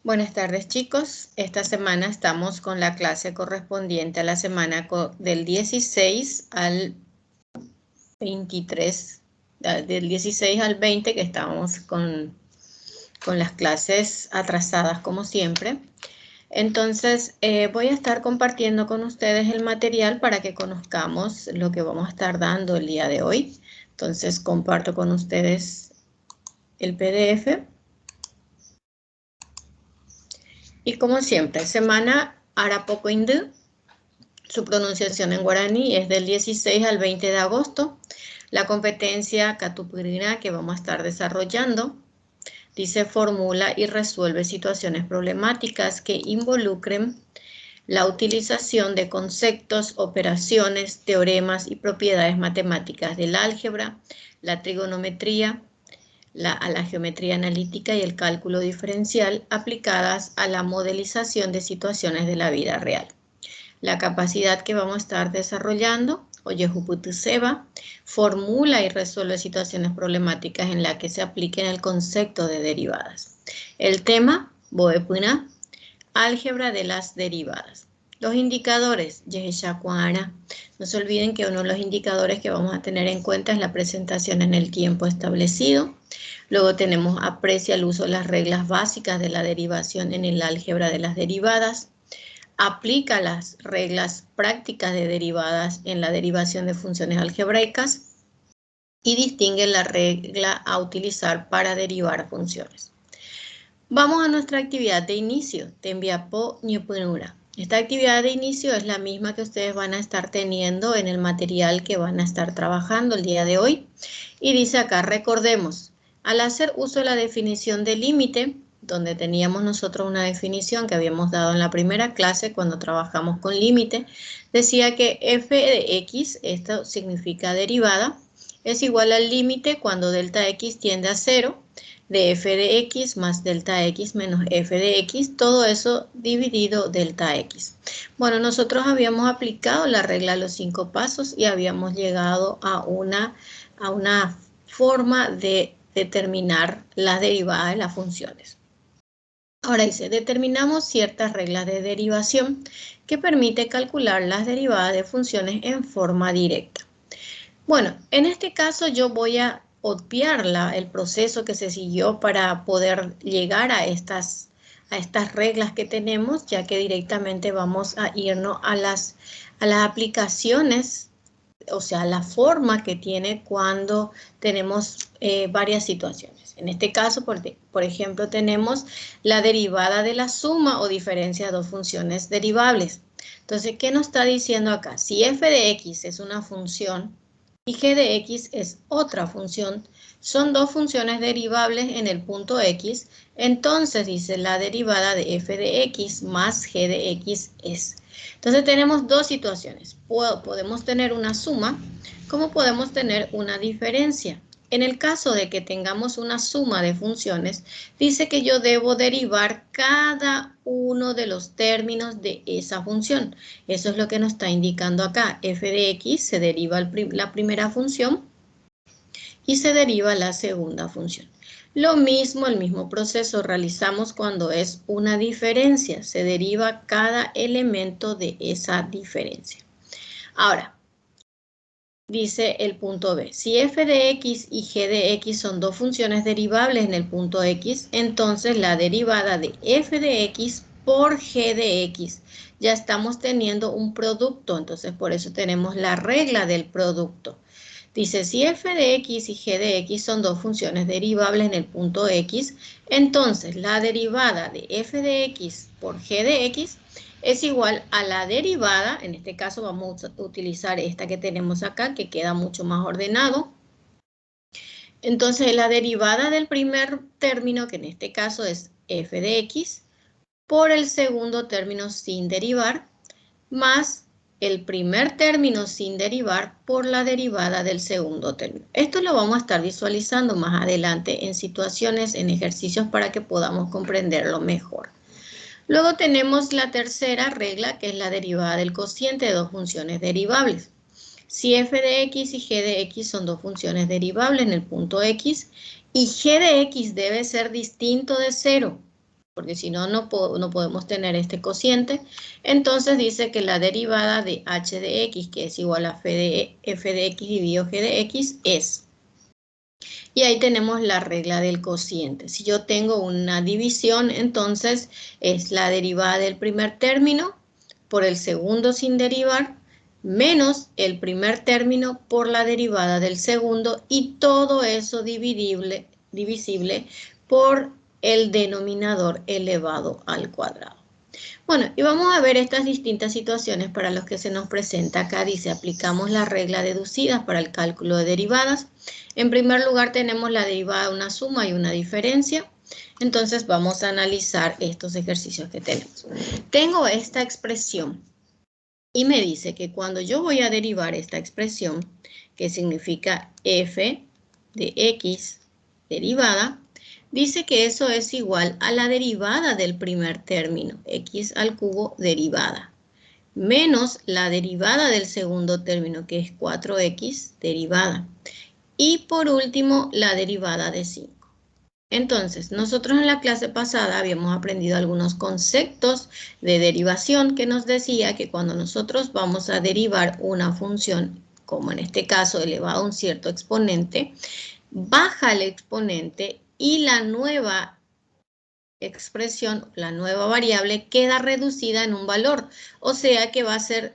Buenas tardes, chicos. Esta semana estamos con la clase correspondiente a la semana del 16 al 23, del 16 al 20, que estamos con las clases atrasadas como siempre. Entonces, voy a estar compartiendo con ustedes el material para que conozcamos lo que vamos a estar dando el día de hoy. Entonces, comparto con ustedes el PDF. Y como siempre, semana Arapoco-Indú. Su pronunciación en guaraní es del 16 al 20 de agosto. La competencia Catupirina que vamos a estar desarrollando dice formula y resuelve situaciones problemáticas que involucren la utilización de conceptos, operaciones, teoremas y propiedades matemáticas del álgebra, la trigonometría, a la geometría analítica y el cálculo diferencial aplicadas a la modelización de situaciones de la vida real. La capacidad que vamos a estar desarrollando, Oyehuputuseba, formula y resuelve situaciones problemáticas en las que se apliquen el concepto de derivadas. El tema, Boepuna, álgebra de las derivadas. Los indicadores, Yeheshakuara. No se olviden que uno de los indicadores que vamos a tener en cuenta es la presentación en el tiempo establecido. Luego tenemos aprecia el uso de las reglas básicas de la derivación en el álgebra de las derivadas. Aplica las reglas prácticas de derivadas en la derivación de funciones algebraicas y distingue la regla a utilizar para derivar funciones. Vamos a nuestra actividad de inicio, Tembiapo Ñupunura. Esta actividad de inicio es la misma que ustedes van a estar teniendo en el material que van a estar trabajando el día de hoy. Y dice acá, recordemos, al hacer uso de la definición de límite, donde teníamos nosotros una definición que habíamos dado en la primera clase cuando trabajamos con límite, decía que f de x, esto significa derivada, es igual al límite cuando delta x tiende a 0, de f de x más delta x menos f de x, todo eso dividido delta x. Bueno, nosotros habíamos aplicado la regla de los 5 pasos y habíamos llegado a una forma de determinar las derivadas de las funciones. Ahora dice, determinamos ciertas reglas de derivación que permite calcular las derivadas de funciones en forma directa. Bueno, en este caso yo voy a obviar el proceso que se siguió para poder llegar a estas reglas que tenemos, ya que directamente vamos a irnos a las aplicaciones, o sea, la forma que tiene cuando tenemos varias situaciones. En este caso, por ejemplo, tenemos la derivada de la suma o diferencia de dos funciones derivables. Entonces, ¿qué nos está diciendo acá? Si f de x es una función y g de x es otra función, son dos funciones derivables en el punto x, entonces dice la derivada de f de x más g de x es. Entonces tenemos dos situaciones, podemos tener una suma, como podemos tener una diferencia. En el caso de que tengamos una suma de funciones, dice que yo debo derivar cada uno de los términos de esa función. Eso es lo que nos está indicando acá. F de x se deriva la primera función y se deriva la segunda función. Lo mismo, el mismo proceso realizamos cuando es una diferencia. Se deriva cada elemento de esa diferencia. Ahora, dice el punto B, si f de x y g de x son dos funciones derivables en el punto x, entonces la derivada de f de x por g de x, ya estamos teniendo un producto, entonces por eso tenemos la regla del producto. Dice, si f de x y g de x son dos funciones derivables en el punto x, entonces la derivada de f de x por g de x es igual a la derivada, en este caso vamos a utilizar esta que tenemos acá, que queda mucho más ordenado. Entonces, la derivada del primer término, que en este caso es f de x, por el segundo término sin derivar, más el primer término sin derivar por la derivada del segundo término. Esto lo vamos a estar visualizando más adelante en situaciones, en ejercicios, para que podamos comprenderlo mejor. Luego tenemos la tercera regla, que es la derivada del cociente de dos funciones derivables. Si f de x y g de x son dos funciones derivables en el punto x, y g de x debe ser distinto de 0, porque si no, no podemos tener este cociente. Entonces dice que la derivada de h de x, que es igual a f de x dividido g de x, es. Y ahí tenemos la regla del cociente. Si yo tengo una división, entonces es la derivada del primer término por el segundo sin derivar, menos el primer término por la derivada del segundo, y todo eso divisible por el denominador elevado al cuadrado. Bueno, y vamos a ver estas distintas situaciones para los que se nos presenta acá. Dice, aplicamos la regla deducida para el cálculo de derivadas. En primer lugar tenemos la derivada de una suma y una diferencia. Entonces vamos a analizar estos ejercicios que tenemos. Tengo esta expresión y me dice que cuando yo voy a derivar esta expresión, que significa f de x derivada, dice que eso es igual a la derivada del primer término, x al cubo derivada, menos la derivada del segundo término, que es 4x derivada, y por último la derivada de 5. Entonces, nosotros en la clase pasada habíamos aprendido algunos conceptos de derivación que nos decía que cuando nosotros vamos a derivar una función, como en este caso elevado a un cierto exponente, baja el exponente y la nueva expresión, la nueva variable, queda reducida en un valor. O sea que va a ser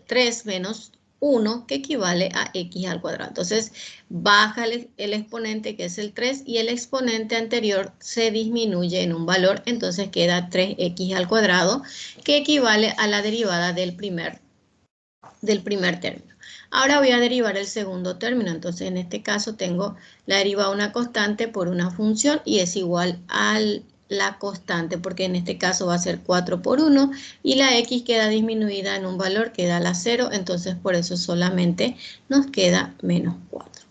3 menos 1, que equivale a x al cuadrado. Entonces, baja el exponente, que es el 3, y el exponente anterior se disminuye en un valor. Entonces, queda 3x al cuadrado, que equivale a la derivada del primer término. Ahora voy a derivar el segundo término. Entonces, en este caso tengo la derivada de una constante por una función y es igual a la constante, porque en este caso va a ser 4 por 1 y la x queda disminuida en un valor que da la 0, entonces por eso solamente nos queda menos 4.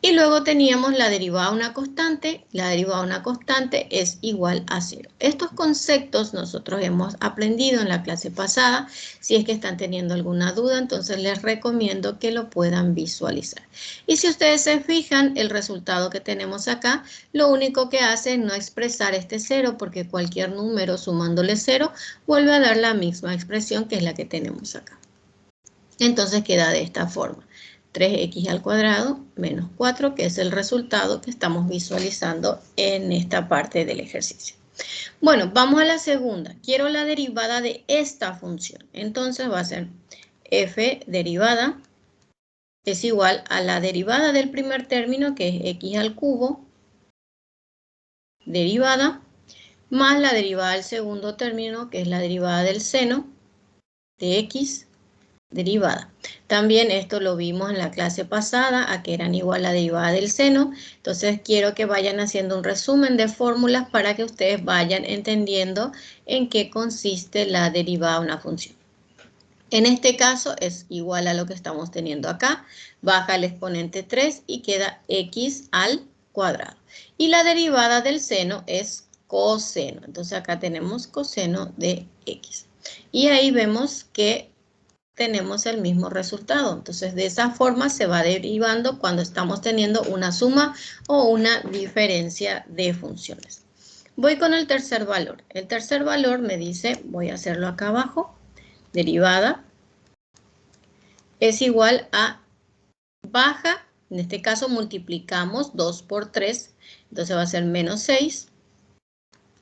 Y luego teníamos la derivada de una constante. La derivada de una constante es igual a 0. Estos conceptos nosotros hemos aprendido en la clase pasada. Si es que están teniendo alguna duda, entonces les recomiendo que lo puedan visualizar. Y si ustedes se fijan, el resultado que tenemos acá, lo único que hace es no expresar este 0, porque cualquier número sumándole 0 vuelve a dar la misma expresión que es la que tenemos acá. Entonces queda de esta forma. 3x al cuadrado menos 4, que es el resultado que estamos visualizando en esta parte del ejercicio. Bueno, vamos a la segunda. Quiero la derivada de esta función. Entonces va a ser f derivada es igual a la derivada del primer término, que es x al cubo derivada, más la derivada del segundo término, que es la derivada del seno de x derivada. También esto lo vimos en la clase pasada, a que eran igual la derivada del seno. Entonces quiero que vayan haciendo un resumen de fórmulas para que ustedes vayan entendiendo en qué consiste la derivada de una función. En este caso es igual a lo que estamos teniendo acá. Baja el exponente 3 y queda x al cuadrado. Y la derivada del seno es coseno. Entonces acá tenemos coseno de x. Y ahí vemos que tenemos el mismo resultado. Entonces, de esa forma se va derivando cuando estamos teniendo una suma o una diferencia de funciones. Voy con el tercer valor. El tercer valor me dice, voy a hacerlo acá abajo, derivada es igual a baja, en este caso multiplicamos 2 por 3, entonces va a ser menos 6,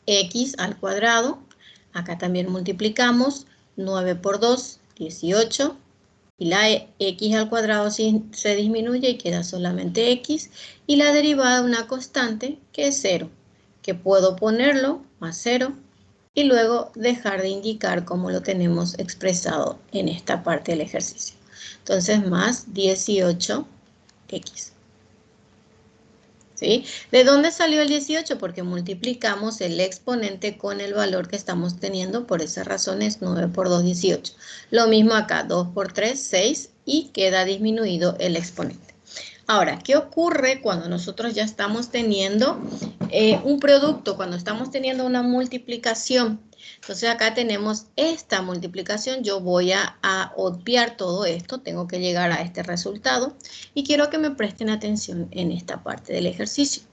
x al cuadrado, acá también multiplicamos 9 por 2, 18, y la x al cuadrado se disminuye y queda solamente x, y la derivada de una constante que es 0, que puedo ponerlo más 0 y luego dejar de indicar como lo tenemos expresado en esta parte del ejercicio. Entonces más 18x. ¿Sí? ¿De dónde salió el 18? Porque multiplicamos el exponente con el valor que estamos teniendo, por esa razón es 9 por 2, 18. Lo mismo acá, 2 por 3, 6 y queda disminuido el exponente. Ahora, ¿qué ocurre cuando nosotros ya estamos teniendo un producto, cuando estamos teniendo una multiplicación? Entonces acá tenemos esta multiplicación, yo voy a obviar todo esto, tengo que llegar a este resultado y quiero que me presten atención en esta parte del ejercicio.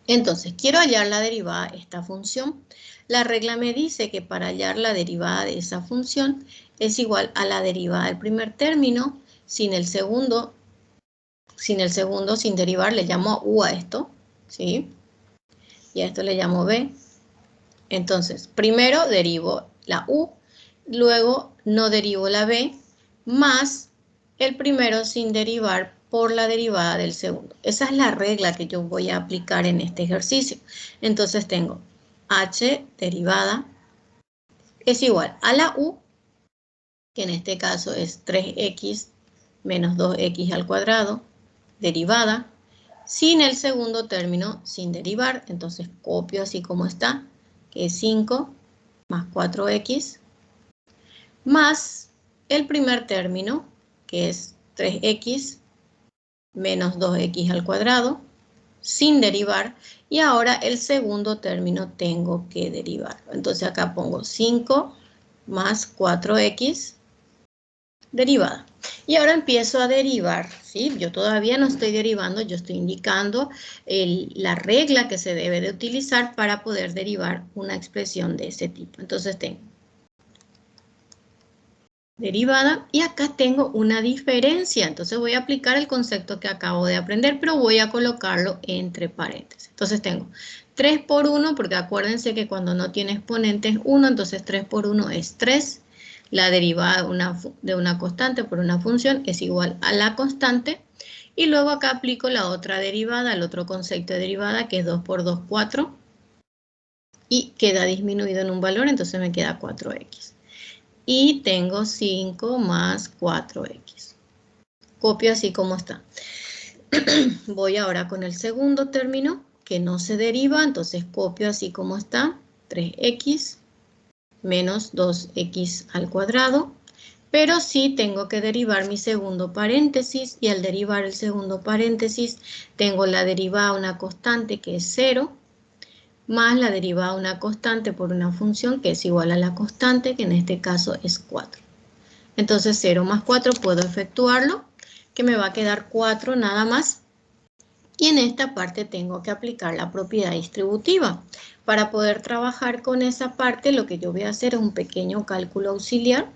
Entonces, quiero hallar la derivada de esta función. La regla me dice que para hallar la derivada de esa función es igual a la derivada del primer término sin el segundo, sin derivar, le llamo u a esto, ¿sí? Y a esto le llamo b. Entonces, primero derivo la u, luego no derivo la b, más el primero sin derivar por la derivada del segundo. Esa es la regla que yo voy a aplicar en este ejercicio. Entonces tengo h derivada es igual a la u, que en este caso es 3x menos 2x al cuadrado, derivada, sin el segundo término, sin derivar. Entonces copio así como está, que es 5 más 4x, más el primer término, que es 3x menos 2x al cuadrado, sin derivar, y ahora el segundo término tengo que derivar. Entonces acá pongo 5 más 4x derivada. Y ahora empiezo a derivar, ¿sí? Yo todavía no estoy derivando, yo estoy indicando la regla que se debe de utilizar para poder derivar una expresión de ese tipo. Entonces tengo derivada y acá tengo una diferencia. Entonces voy a aplicar el concepto que acabo de aprender, pero voy a colocarlo entre paréntesis. Entonces tengo 3 por 1, porque acuérdense que cuando no tiene exponente es 1, entonces 3 por 1 es 3. La derivada de una constante por una función es igual a la constante. Y luego acá aplico la otra derivada, el otro concepto de derivada, que es 2 por 2, 4. Y queda disminuido en un valor, entonces me queda 4x. Y tengo 5 más 4x. Copio así como está. Voy ahora con el segundo término, que no se deriva, entonces copio así como está. 3x menos 2x al cuadrado. Pero sí tengo que derivar mi segundo paréntesis, y al derivar el segundo paréntesis tengo la derivada de una constante que es 0, más la derivada de una constante por una función que es igual a la constante, que en este caso es 4. Entonces 0 más 4 puedo efectuarlo, que me va a quedar 4 nada más. Y en esta parte tengo que aplicar la propiedad distributiva. Para poder trabajar con esa parte, lo que yo voy a hacer es un pequeño cálculo auxiliar.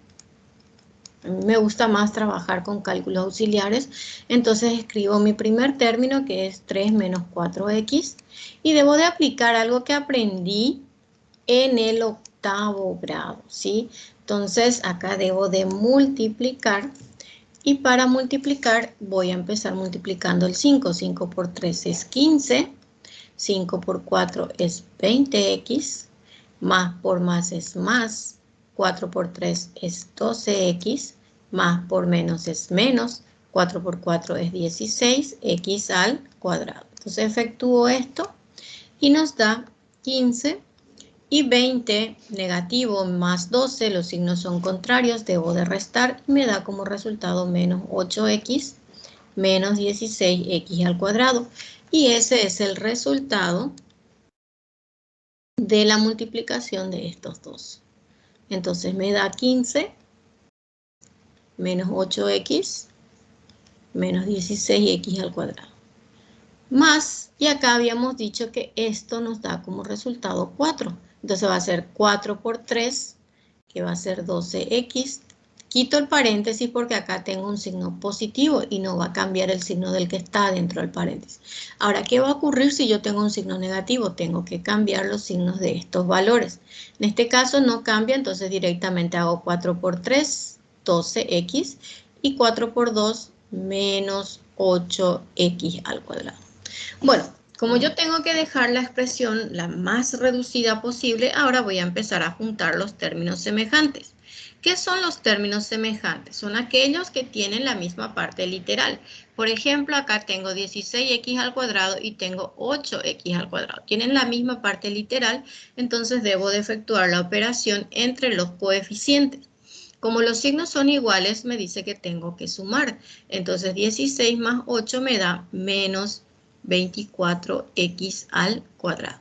A mí me gusta más trabajar con cálculos auxiliares. Entonces escribo mi primer término, que es 3 menos 4x. Y debo de aplicar algo que aprendí en el octavo grado, ¿sí? Entonces acá debo de multiplicar, y para multiplicar voy a empezar multiplicando el 5. 5 por 3 es 15, 5 por 4 es 20x, más por más es más, 4 por 3 es 12x, más por menos es menos, 4 por 4 es 16, x al cuadrado. Entonces efectúo esto y nos da 15. Y 20 negativo más 12, los signos son contrarios, debo de restar y me da como resultado menos 8x menos 16x al cuadrado. Y ese es el resultado de la multiplicación de estos dos. Entonces me da 15 menos 8x menos 16x al cuadrado. Más, y acá habíamos dicho que esto nos da como resultado 4. Entonces va a ser 4 por 3, que va a ser 12x. Quito el paréntesis porque acá tengo un signo positivo y no va a cambiar el signo del que está dentro del paréntesis. Ahora, ¿qué va a ocurrir si yo tengo un signo negativo? Tengo que cambiar los signos de estos valores. En este caso no cambia, entonces directamente hago 4 por 3, 12x, y 4 por 2, menos 8x al cuadrado. Bueno, como yo tengo que dejar la expresión la más reducida posible, ahora voy a empezar a juntar los términos semejantes. ¿Qué son los términos semejantes? Son aquellos que tienen la misma parte literal. Por ejemplo, acá tengo 16x al cuadrado y tengo 8x al cuadrado. Tienen la misma parte literal, entonces debo de efectuar la operación entre los coeficientes. Como los signos son iguales, me dice que tengo que sumar. Entonces 16 más 8 me da menos 24x al cuadrado.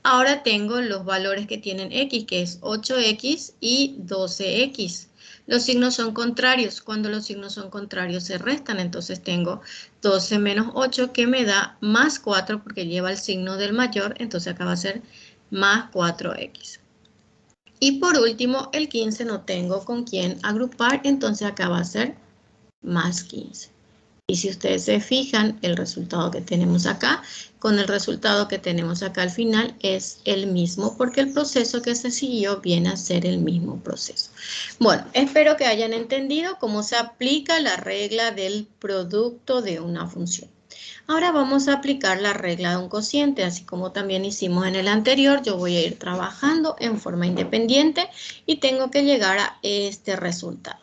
Ahora tengo los valores que tienen x, que es 8x y 12x. Los signos son contrarios. Cuando los signos son contrarios se restan. Entonces tengo 12 menos 8 que me da más 4 porque lleva el signo del mayor. Entonces acá va a ser más 4x. Y por último, el 15 no tengo con quién agrupar. Entonces acá va a ser más 15. Y si ustedes se fijan, el resultado que tenemos acá, con el resultado que tenemos acá al final, es el mismo, porque el proceso que se siguió viene a ser el mismo proceso. Bueno, espero que hayan entendido cómo se aplica la regla del producto de una función. Ahora vamos a aplicar la regla de un cociente, así como también hicimos en el anterior. Yo voy a ir trabajando en forma independiente y tengo que llegar a este resultado.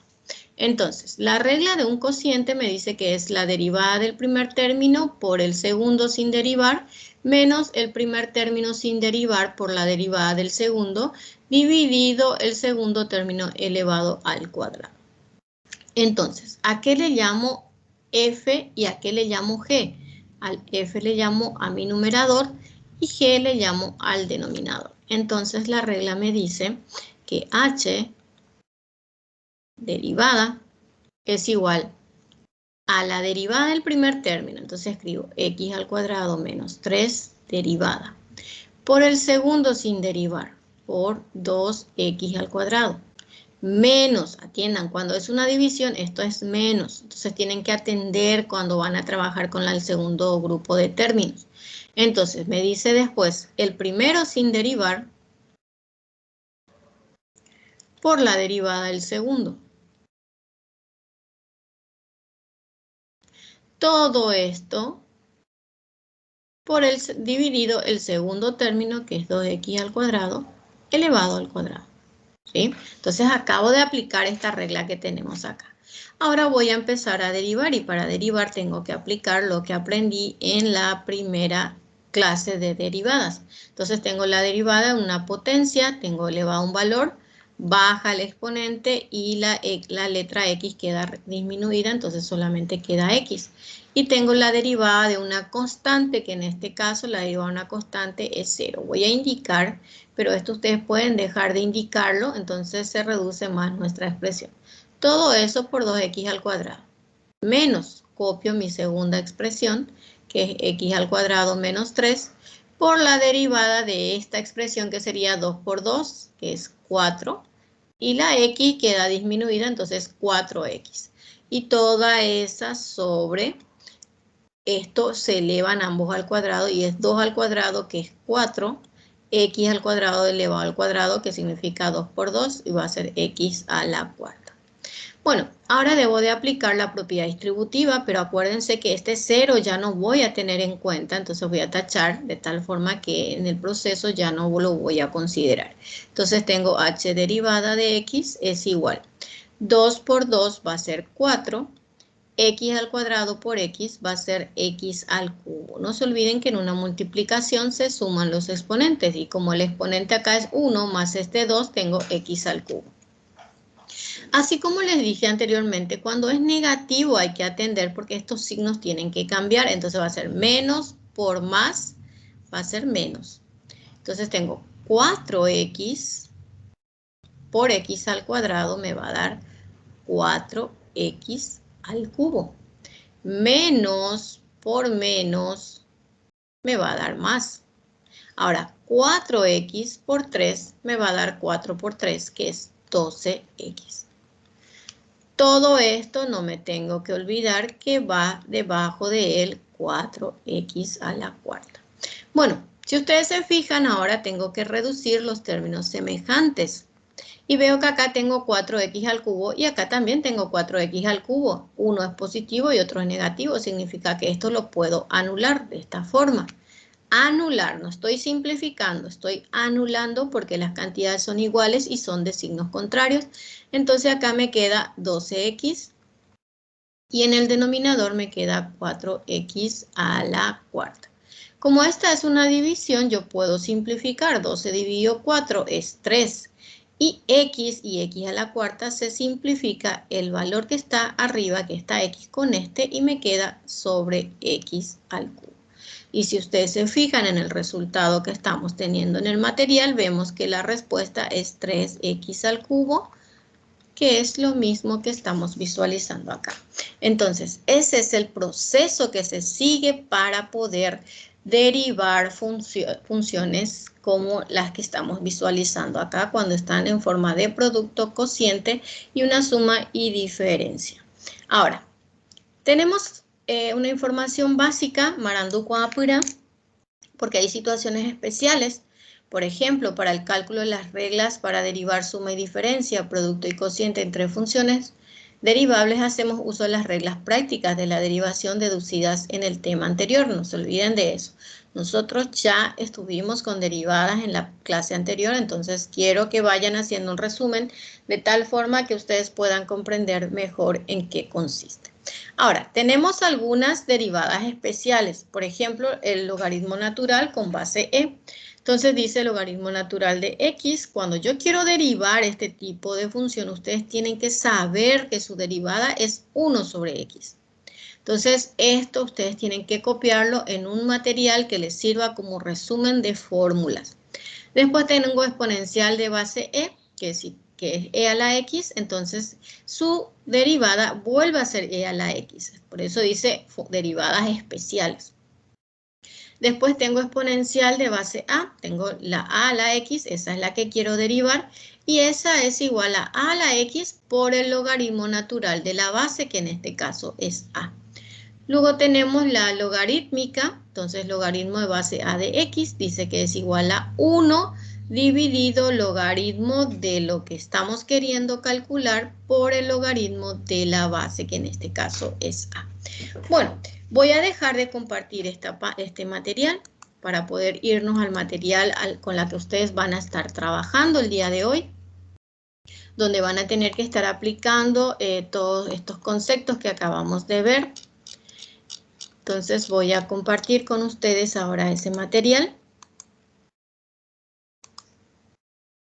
Entonces, la regla de un cociente me dice que es la derivada del primer término por el segundo sin derivar, menos el primer término sin derivar por la derivada del segundo, dividido el segundo término elevado al cuadrado. Entonces, ¿a qué le llamo f y a qué le llamo g? Al f le llamo a mi numerador y g le llamo al denominador. Entonces, la regla me dice que h derivada es igual a la derivada del primer término. Entonces escribo x al cuadrado menos 3 derivada por el segundo sin derivar por 2x al cuadrado menos, atiendan, cuando es una división esto es menos, entonces tienen que atender cuando van a trabajar con el segundo grupo de términos. Entonces me dice después el primero sin derivar por la derivada del segundo. Todo esto por el dividido el segundo término, que es 2x al cuadrado, elevado al cuadrado. ¿Sí? Entonces acabo de aplicar esta regla que tenemos acá. Ahora voy a empezar a derivar y para derivar tengo que aplicar lo que aprendí en la primera clase de derivadas. Entonces tengo la derivada de una potencia, tengo elevado a un valor, baja el exponente y la letra x queda disminuida, entonces solamente queda x. Y tengo la derivada de una constante, que en este caso la derivada de una constante es 0. Voy a indicar, pero esto ustedes pueden dejar de indicarlo, entonces se reduce más nuestra expresión. Todo eso por 2x al cuadrado. Menos, copio mi segunda expresión, que es x al cuadrado menos 3, por la derivada de esta expresión que sería 2 por 2, que es 4, y la x queda disminuida, entonces 4x. Y toda esa sobre, esto se elevan ambos al cuadrado y es 2 al cuadrado, que es 4, x al cuadrado elevado al cuadrado, que significa 2 por 2, y va a ser x a la cuarta. Bueno, ahora debo de aplicar la propiedad distributiva, pero acuérdense que este 0 ya no voy a tener en cuenta, entonces voy a tachar de tal forma que en el proceso ya no lo voy a considerar. Entonces tengo h derivada de x es igual. 2 por 2 va a ser 4. X al cuadrado por x va a ser x al cubo. No se olviden que en una multiplicación se suman los exponentes y como el exponente acá es 1 más este 2, tengo x al cubo. Así como les dije anteriormente, cuando es negativo hay que atender porque estos signos tienen que cambiar. Entonces va a ser menos por más, va a ser menos. Entonces tengo 4x por x al cuadrado me va a dar 4x al cubo. Menos por menos me va a dar más. Ahora, 4x por 3 me va a dar 4 por 3, que es 12x. Todo esto no me tengo que olvidar que va debajo de él 4x a la cuarta. Bueno, si ustedes se fijan, ahora tengo que reducir los términos semejantes. Y veo que acá tengo 4x al cubo y acá también tengo 4x al cubo. Uno es positivo y otro es negativo. Significa que esto lo puedo anular de esta forma. Anular, no estoy simplificando, estoy anulando porque las cantidades son iguales y son de signos contrarios. Entonces acá me queda 12x y en el denominador me queda 4x a la cuarta. Como esta es una división, yo puedo simplificar. 12 dividido 4 es 3. Y x a la cuarta se simplifica el valor que está arriba, que está x con este, y me queda sobre x al cubo. Y si ustedes se fijan en el resultado que estamos teniendo en el material, vemos que la respuesta es 3x al cubo que es lo mismo que estamos visualizando acá. Entonces, ese es el proceso que se sigue para poder derivar funciones como las que estamos visualizando acá cuando están en forma de producto, cociente y una suma y diferencia. Ahora, tenemos una información básica, Marandu Apura, porque hay situaciones especiales. Por ejemplo, para el cálculo de las reglas para derivar suma y diferencia, producto y cociente entre funciones derivables, hacemos uso de las reglas prácticas de la derivación deducidas en el tema anterior. No se olviden de eso. Nosotros ya estuvimos con derivadas en la clase anterior, entonces quiero que vayan haciendo un resumen de tal forma que ustedes puedan comprender mejor en qué consiste. Ahora, tenemos algunas derivadas especiales. Por ejemplo, el logaritmo natural con base e. Entonces dice el logaritmo natural de x. Cuando yo quiero derivar este tipo de función, ustedes tienen que saber que su derivada es 1 sobre x. Entonces, esto ustedes tienen que copiarlo en un material que les sirva como resumen de fórmulas. Después tengo exponencial de base e, que es e a la x, entonces su derivada vuelve a ser e a la x. Por eso dice derivadas especiales. Después tengo exponencial de base a, tengo la a a la x, esa es la que quiero derivar, y esa es igual a la x por el logaritmo natural de la base, que en este caso es a. Luego tenemos la logarítmica, entonces logaritmo de base a de x dice que es igual a 1 dividido logaritmo de lo que estamos queriendo calcular por el logaritmo de la base, que en este caso es a. Bueno, voy a dejar de compartir este material para poder irnos al material con la que ustedes van a estar trabajando el día de hoy, donde van a tener que estar aplicando todos estos conceptos que acabamos de ver. Entonces voy a compartir con ustedes ahora ese material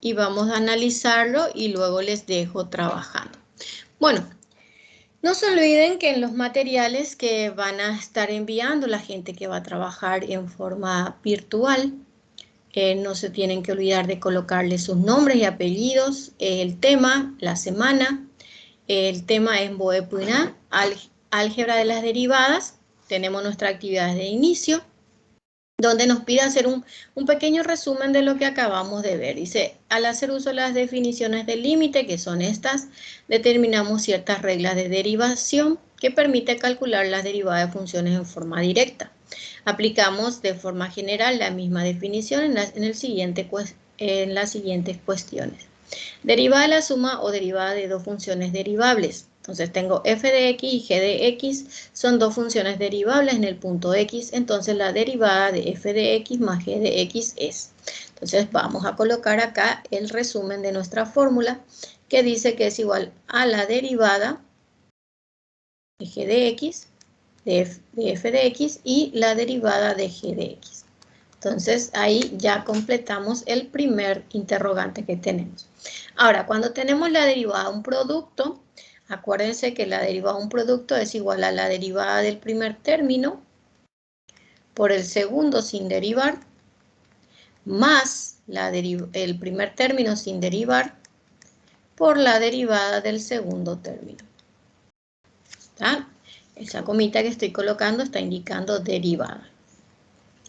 y vamos a analizarlo y luego les dejo trabajando. Bueno, no se olviden que en los materiales que van a estar enviando la gente que va a trabajar en forma virtual, no se tienen que olvidar de colocarle sus nombres y apellidos, el tema, la semana, el tema es Boe-Puna, álgebra de las derivadas. Tenemos nuestra actividad de inicio, donde nos pide hacer un pequeño resumen de lo que acabamos de ver. Dice, al hacer uso de las definiciones del límite, que son estas, determinamos ciertas reglas de derivación que permite calcular las derivadas de funciones en forma directa. Aplicamos de forma general la misma definición en las siguientes cuestiones. Derivada de la suma o derivada de dos funciones derivables. Entonces tengo f de x y g de x, son dos funciones derivables en el punto x, entonces la derivada de f de x más g de x es. Entonces vamos a colocar acá el resumen de nuestra fórmula, que dice que es igual a la derivada de g de x, de f de x y la derivada de g de x. Entonces ahí ya completamos el primer interrogante que tenemos. Ahora, cuando tenemos la derivada de un producto, acuérdense que la derivada de un producto es igual a la derivada del primer término por el segundo sin derivar, más el primer término sin derivar por la derivada del segundo término. ¿Está? Esa comita que estoy colocando está indicando derivada.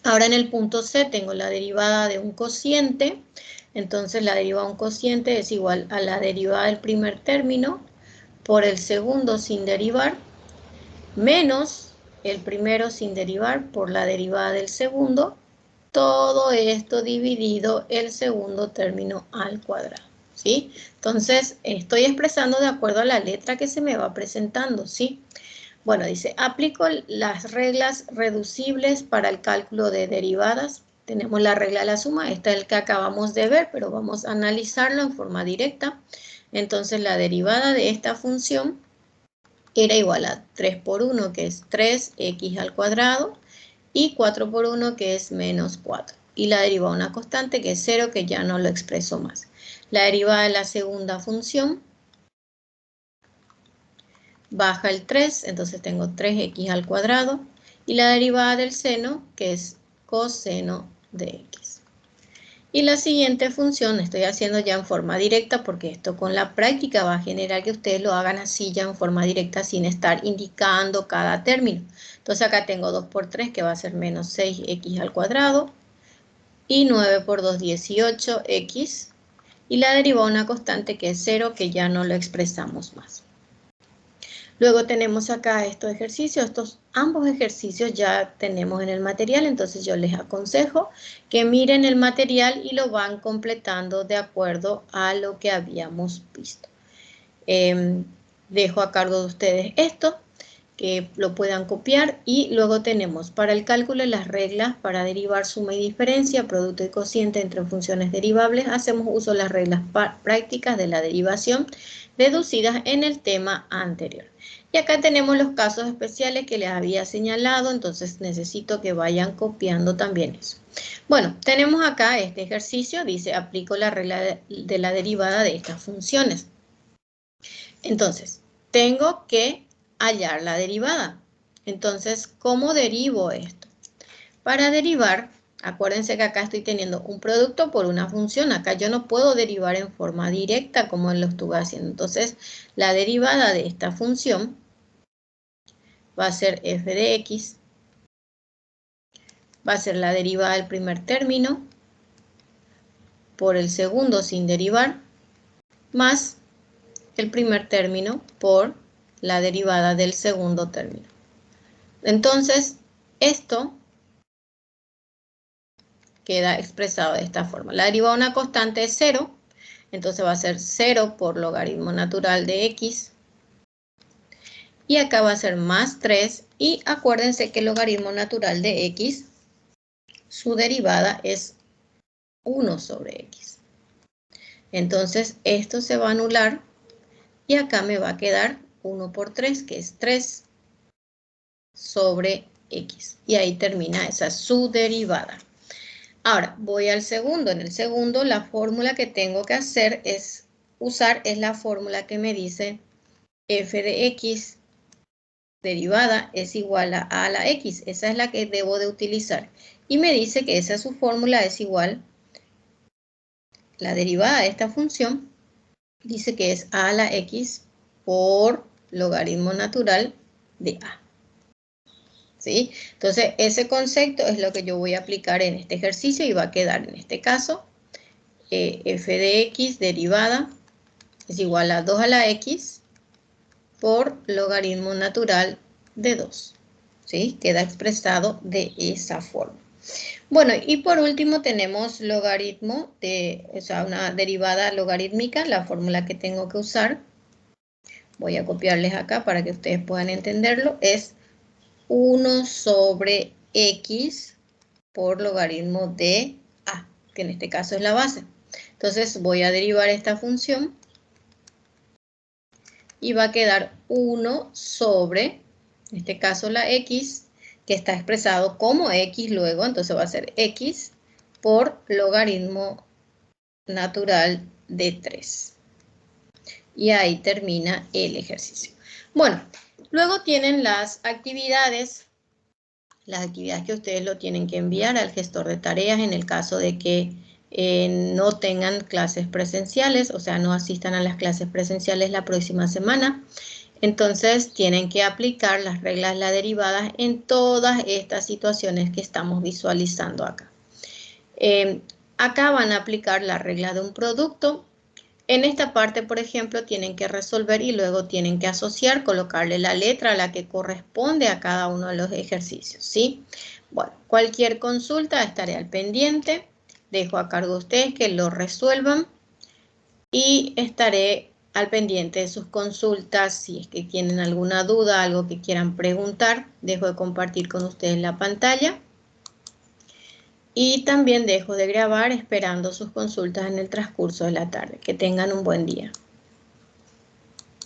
Ahora en el punto C tengo la derivada de un cociente, entonces la derivada de un cociente es igual a la derivada del primer término por el segundo sin derivar, menos el primero sin derivar por la derivada del segundo, todo esto dividido el segundo término al cuadrado, ¿sí? Entonces estoy expresando de acuerdo a la letra que se me va presentando, ¿sí? Bueno, dice, aplico las reglas reducibles para el cálculo de derivadas. Tenemos la regla de la suma, esta es el que acabamos de ver, pero vamos a analizarlo en forma directa. Entonces, la derivada de esta función era igual a 3 por 1, que es 3x al cuadrado, y 4 por 1, que es menos 4. Y la derivada de una constante, que es 0, que ya no lo expreso más. La derivada de la segunda función baja el 3, entonces tengo 3x al cuadrado, y la derivada del seno, que es coseno de x. Y la siguiente función estoy haciendo ya en forma directa porque esto con la práctica va a generar que ustedes lo hagan así ya en forma directa sin estar indicando cada término. Entonces acá tengo 2 por 3 que va a ser menos 6x al cuadrado y 9 por 2, 18x. Y la derivada de una constante que es 0 que ya no lo expresamos más. Luego tenemos acá estos ejercicios, ambos ejercicios ya tenemos en el material, entonces yo les aconsejo que miren el material y lo van completando de acuerdo a lo que habíamos visto. Dejo a cargo de ustedes esto, que lo puedan copiar, y luego tenemos para el cálculo las reglas para derivar suma y diferencia, producto y cociente entre funciones derivables. Hacemos uso de las reglas prácticas de la derivación deducidas en el tema anterior. Y acá tenemos los casos especiales que les había señalado, entonces necesito que vayan copiando también eso. Bueno, tenemos acá este ejercicio, dice, aplico la regla de la derivada de estas funciones. Entonces, tengo que hallar la derivada. Entonces, ¿cómo derivo esto? Para derivar, acuérdense que acá estoy teniendo un producto por una función. Acá yo no puedo derivar en forma directa como lo estuve haciendo. Entonces, la derivada de esta función va a ser f de x. Va a ser la derivada del primer término por el segundo sin derivar, más el primer término por la derivada del segundo término. Entonces, esto queda expresado de esta forma. La derivada de una constante es 0, entonces va a ser 0 por logaritmo natural de x. Y acá va a ser más 3, y acuérdense que el logaritmo natural de x, su derivada es 1 sobre x. Entonces, esto se va a anular, y acá me va a quedar 1 por 3, que es 3 sobre x. Y ahí termina esa su derivada. Ahora, voy al segundo. En el segundo, la fórmula que tengo que hacer usar la fórmula que me dice f de x derivada es igual a la x. Esa es la que debo de utilizar. Y me dice que esa su fórmula es igual, la derivada de esta función, dice que es a la x por logaritmo natural de a. ¿Sí? Entonces, ese concepto es lo que yo voy a aplicar en este ejercicio y va a quedar en este caso f de x derivada es igual a 2 a la x por logaritmo natural de 2. ¿Sí? Queda expresado de esa forma. Bueno, y por último tenemos logaritmo, o sea, una derivada logarítmica, la fórmula que tengo que usar. Voy a copiarles acá para que ustedes puedan entenderlo. Es 1 sobre x por logaritmo de a, que en este caso es la base. Entonces voy a derivar esta función y va a quedar 1 sobre, en este caso la x, que está expresado como x luego, entonces va a ser x por logaritmo natural de 3. Y ahí termina el ejercicio. Bueno, luego tienen las actividades que ustedes lo tienen que enviar al gestor de tareas en el caso de que no tengan clases presenciales, o sea, no asistan a las clases presenciales la próxima semana. Entonces, tienen que aplicar las reglas de la derivada en todas estas situaciones que estamos visualizando acá. Acá van a aplicar la regla de un producto. En esta parte, por ejemplo, tienen que resolver y luego tienen que asociar, colocarle la letra a la que corresponde a cada uno de los ejercicios, ¿sí? Bueno, cualquier consulta estaré al pendiente. Dejo a cargo de ustedes que lo resuelvan y estaré al pendiente de sus consultas. Si es que tienen alguna duda, algo que quieran preguntar, dejo de compartir con ustedes la pantalla. Y también dejo de grabar esperando sus consultas en el transcurso de la tarde. Que tengan un buen día.